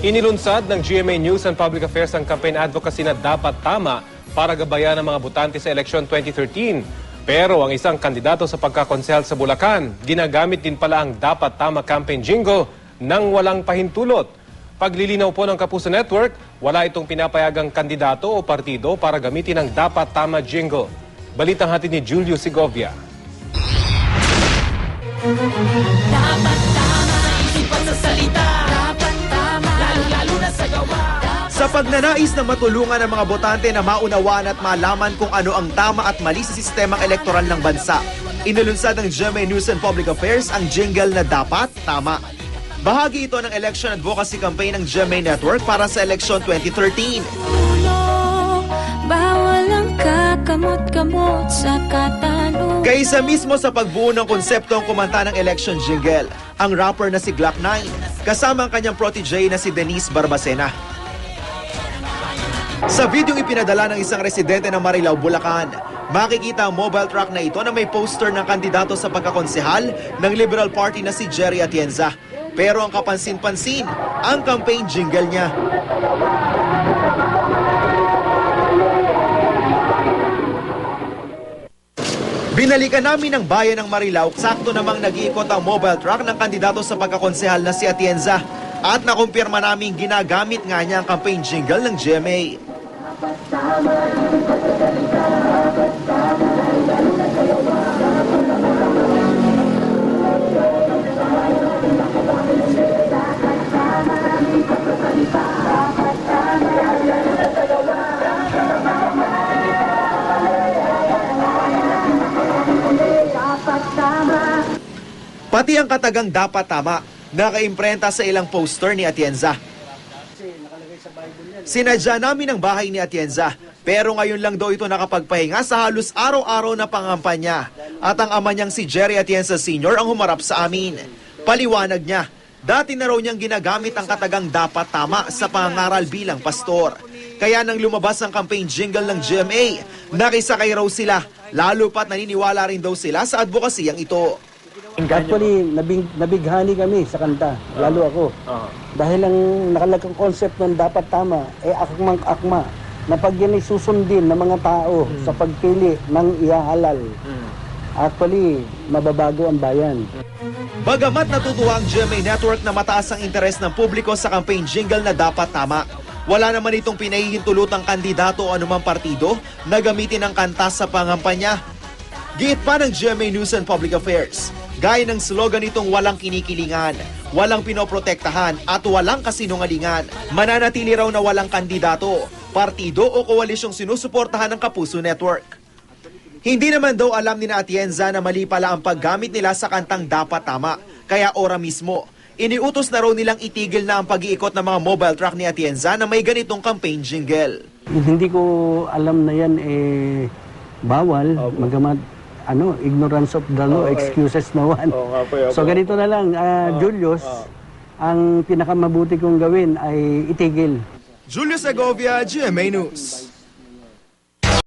Inilunsad ng GMA News and Public Affairs ang campaign advocacy na dapat tama para gabayan ng mga botante sa eleksyon 2013. Pero ang isang kandidato sa pagkakonsehal sa Bulacan, ginagamit din pala ang dapat tama campaign jingle nang walang pahintulot. Paglilinaw po ng Kapuso Network, wala itong pinapayagang kandidato o partido para gamitin ang dapat tama jingle. Balitang hatid ni Julio Segovia. Dapat tama, isipan sa salita. Dapat tama, lalo na sa gawa. Sa pagnanais na matulungan ang mga botante na maunawaan at malaman kung ano ang tama at mali sa sistemang elektoral ng bansa, inilunsad ng GMA News and Public Affairs ang jingle na Dapat Tama. Bahagi ito ng election advocacy campaign ng GMA Network para sa election 2013. Bawal ang kakamot-kamot sa katanungan. Kaysa mismo sa pagbuo ng konsepto ang kumanta ng election jingle, ang rapper na si Glock 9, kasama ang kanyang protege na si Denise Barbacena. Sa videong ipinadala ng isang residente ng Marilao, Bulacan, makikita ang mobile truck na ito na may poster ng kandidato sa pagkakonsehal ng Liberal Party na si Jerry Atienza. Pero ang kapansin-pansin, ang campaign jingle niya. Binalikan namin ang bayan ng Marilao, sakto namang nag-iikot ang mobile truck ng kandidato sa pagkakonsehal na si Atienza. At nakumpirma namin ginagamit nga niya ang campaign jingle ng GMA. Pati ang katagang Dapat Tama, nakaimprenta sa ilang poster ni Atienza. Sinadya namin ang bahay ni Atienza, pero ngayon lang daw ito nakapagpahinga sa halos araw-araw na pangampanya. At ang ama niyang si Jerry Atienza Sr. ang humarap sa amin. Paliwanag niya, dati na raw niyang ginagamit ang katagang Dapat Tama sa pangangaral bilang pastor. Kaya nang lumabas ang campaign jingle ng GMA, nakisakay raw sila, lalo pat naniniwala rin daw sila sa advokasiyang ito. Actually, nabighani kami sa kanta, lalo ako. Dahil ang nakalagang concept ng dapat tama, akmang-akma, na pag yan ay susundin ng mga tao sa pagpili ng ihahalal. Actually, mababago ang bayan. Bagamat natutuwa ang GMA Network na mataas ang interes ng publiko sa campaign jingle na Dapat Tama, wala naman itong pinahihintulutang kandidato o anumang partido na gamitin ang kanta sa pangampanya. Giit pa ng GMA News and Public Affairs, gaya ng slogan nitong walang kinikilingan, walang pinoprotektahan at walang kasinungalingan, mananatili raw na walang kandidato, partido o koalisyong sinusuportahan ng Kapuso Network. Hindi naman daw alam ni Atienza na mali pala ang paggamit nila sa kantang Dapat Tama, kaya ora mismo, iniutos na raw nilang itigil na ang pag-iikot ng mga mobile truck ni Atienza na may ganitong campaign jingle. Hindi ko alam na yan bawal, magamat ignorance of the law, excuses no one. So ganito na lang, Julius, ang pinakamabuti kong gawin ay itigil. Julio Segovia, GMA News.